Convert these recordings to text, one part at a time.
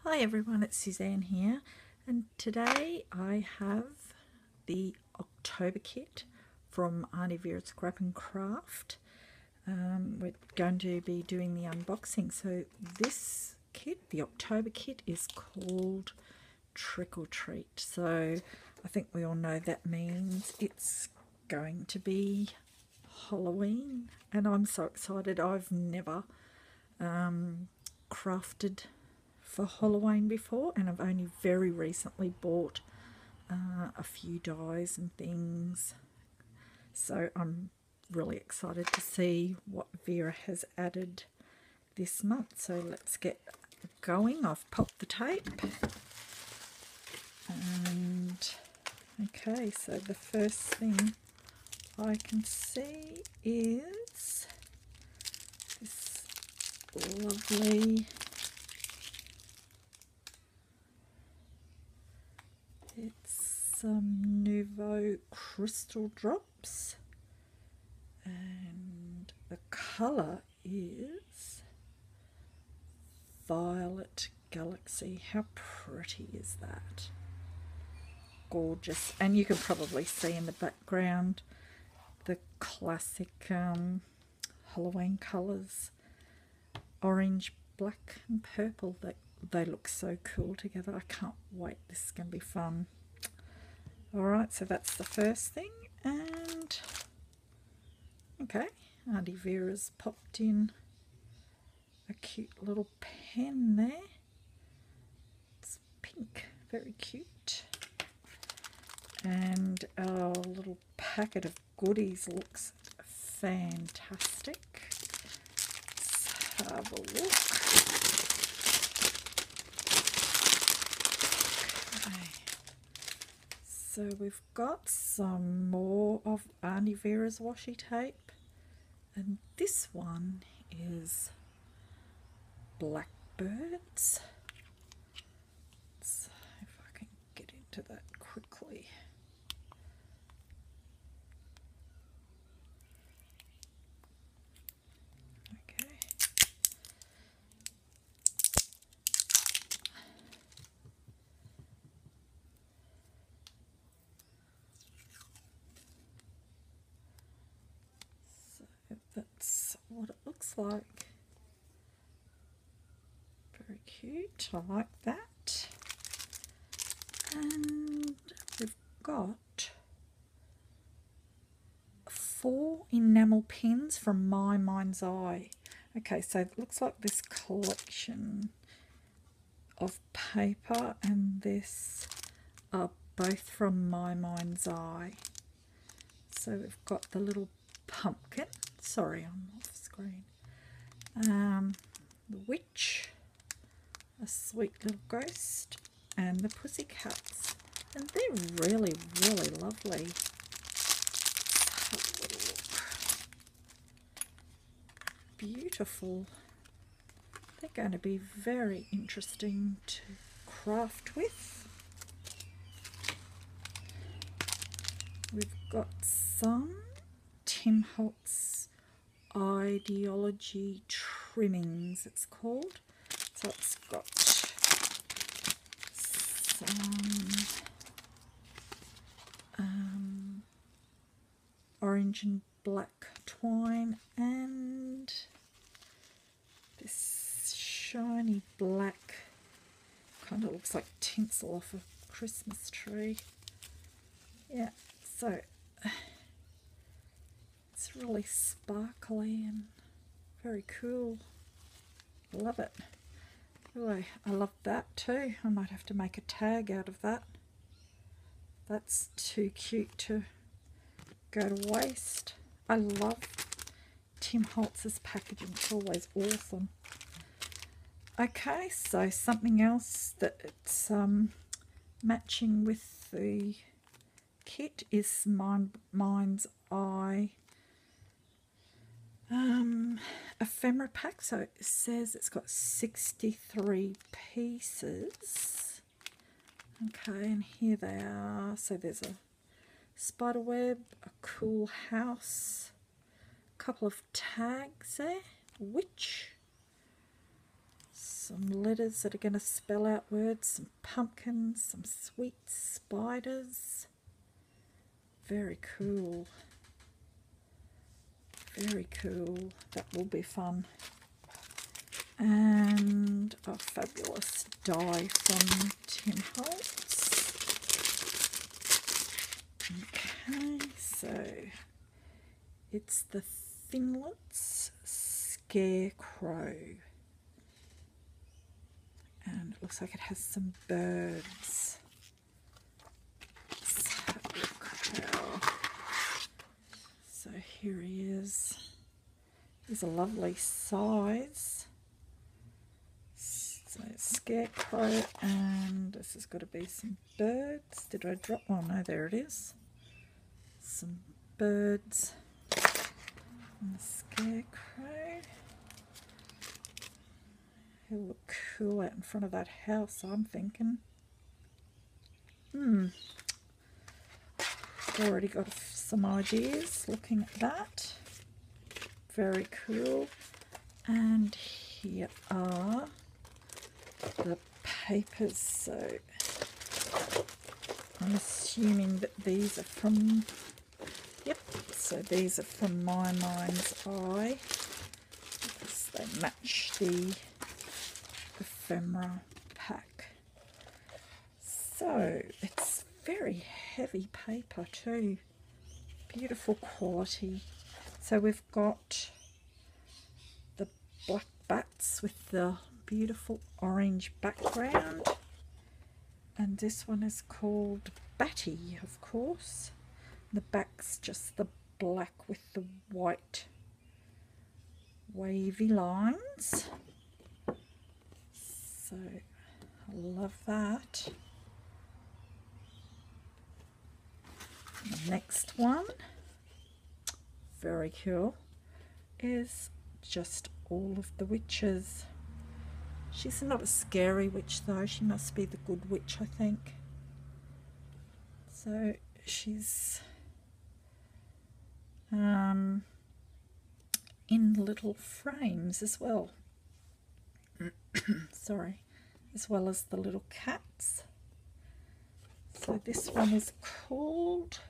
Hi everyone, it's Suzanne here, and today I have the October kit from Aunty Vera Scrap and Craft. We're going to be doing the unboxing. So this kit, the October kit, is called Trick or Treat. So I think we all know that means it's going to be Halloween, and I'm so excited. I've never crafted for Halloween before, and I've only very recently bought a few dies and things, so I'm really excited to see what Vera has added this month. So let's get going. I've popped the tape, and okay, so the first thing I can see is this lovely, it's some Nouveau crystal drops, and the colour is Violet Galaxy. How pretty is that? Gorgeous. And you can probably see in the background the classic Halloween colours, orange, black and purple. They look so cool together. I can't wait. This is going to be fun. Alright, so that's the first thing. And okay, Aunty Vera's popped in a cute little pen there. It's pink, very cute. And our little packet of goodies looks fantastic. Let's have a look. Okay. So we've got some more of Aunty Vera's washi tape, and this one is blackbirds. Let's see if I can get into that quickly. Okay. So that's what it looks like. Very cute. I like that. And we've got 4 enamel pins from My Mind's Eye. Okay, so it looks like this collection of paper and this are both from My Mind's Eye. So we've got the little pumpkin. Sorry, I'm off screen. The witch, a sweet little ghost, and the pussycats, and they're really, really lovely. Have a little look. Beautiful. They're going to be very interesting to craft with. We've got some Tim Holtz Ideology trimmings, it's called. So it's got some orange and black twine, and this shiny black, kind of looks like tinsel off a Christmas tree. Yeah, so it's really sparkly and very cool. Love it. Really, I love that too. I might have to make a tag out of that. That's too cute to go to waste. I love Tim Holtz's packaging. It's always awesome. Okay, so something else that it's matching with the kit is My Mind's Eye ephemera pack. So it says it's got 63 pieces. Okay, and here they are. So there's a spider web, a cool house, a couple of tags there, witch, some letters that are going to spell out words, some pumpkins, some sweet spiders. Very cool. Very cool. That will be fun. And a fabulous die from Tim Holtz. Okay, so it's the Thinlets Scarecrow. And it looks like it has some birds. Let's have a look how. So here he is. He's a lovely size. So Scarecrow, and this has got to be some birds. Did I drop one? Oh, no, there it is. Some birds. And the Scarecrow. He'll look cool out in front of that house, I'm thinking. Already got some ideas looking at that. Very cool. And here are the papers. So I'm assuming that these are from, yep, so these are from My Mind's Eye, because they match the ephemera pack. So it's very heavy paper too, beautiful quality. So we've got the black bats with the beautiful orange background, and this one is called Batty, of course. The back's just the black with the white wavy lines. So I love that. The next one, very cool, is just all of the witches. She's not a scary witch though, she must be the good witch, I think. So she's in little frames as well. Sorry, as well as the little cats. So this one is called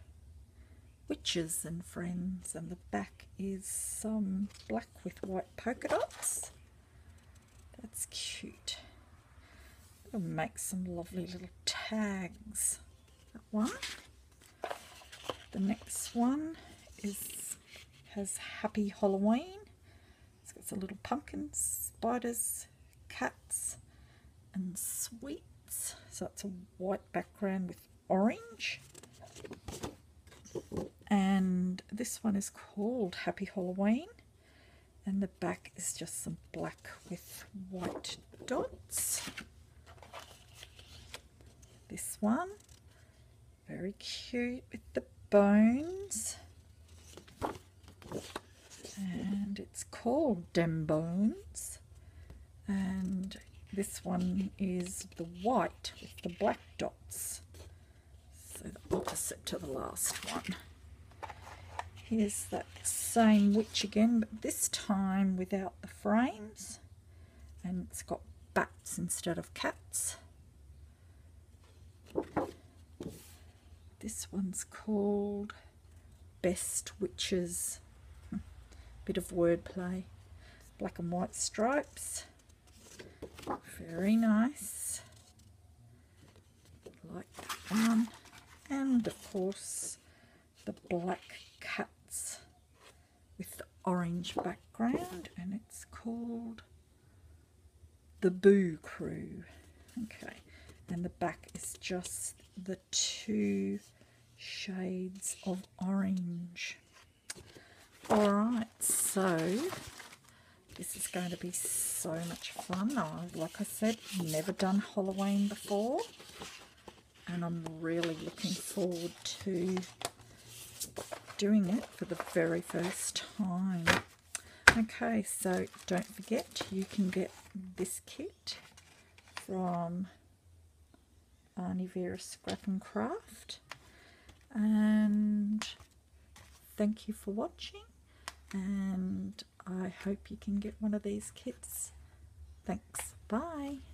Witches and Friends, and the back is some black with white polka dots. That's cute. It'll make some lovely little tags. That one. The next one has Happy Halloween. It's got some little pumpkins, spiders, cats, and sweets. So it's a white background with orange. And this one is called Happy Halloween, and the back is just some black with white dots. This one, very cute with the bones, and it's called Dem Bones. And this one is the white with the black dots, so the opposite to the last one. Here's that same witch again, but this time without the frames, and it's got bats instead of cats. This one's called Best Witches. Bit of wordplay. Black and white stripes. Very nice. Like that one. And of course the black cats with the orange background, and it's called the Boo Crew. Okay, and the back is just the two shades of orange. Alright, so this is going to be so much fun. Like I said, never done Halloween before, and I'm really looking forward to doing it for the very first time. Okay, so don't forget, you can get this kit from Aunty Vera Scrap and Craft. And thank you for watching, and I hope you can get one of these kits. Thanks. Bye. Bye.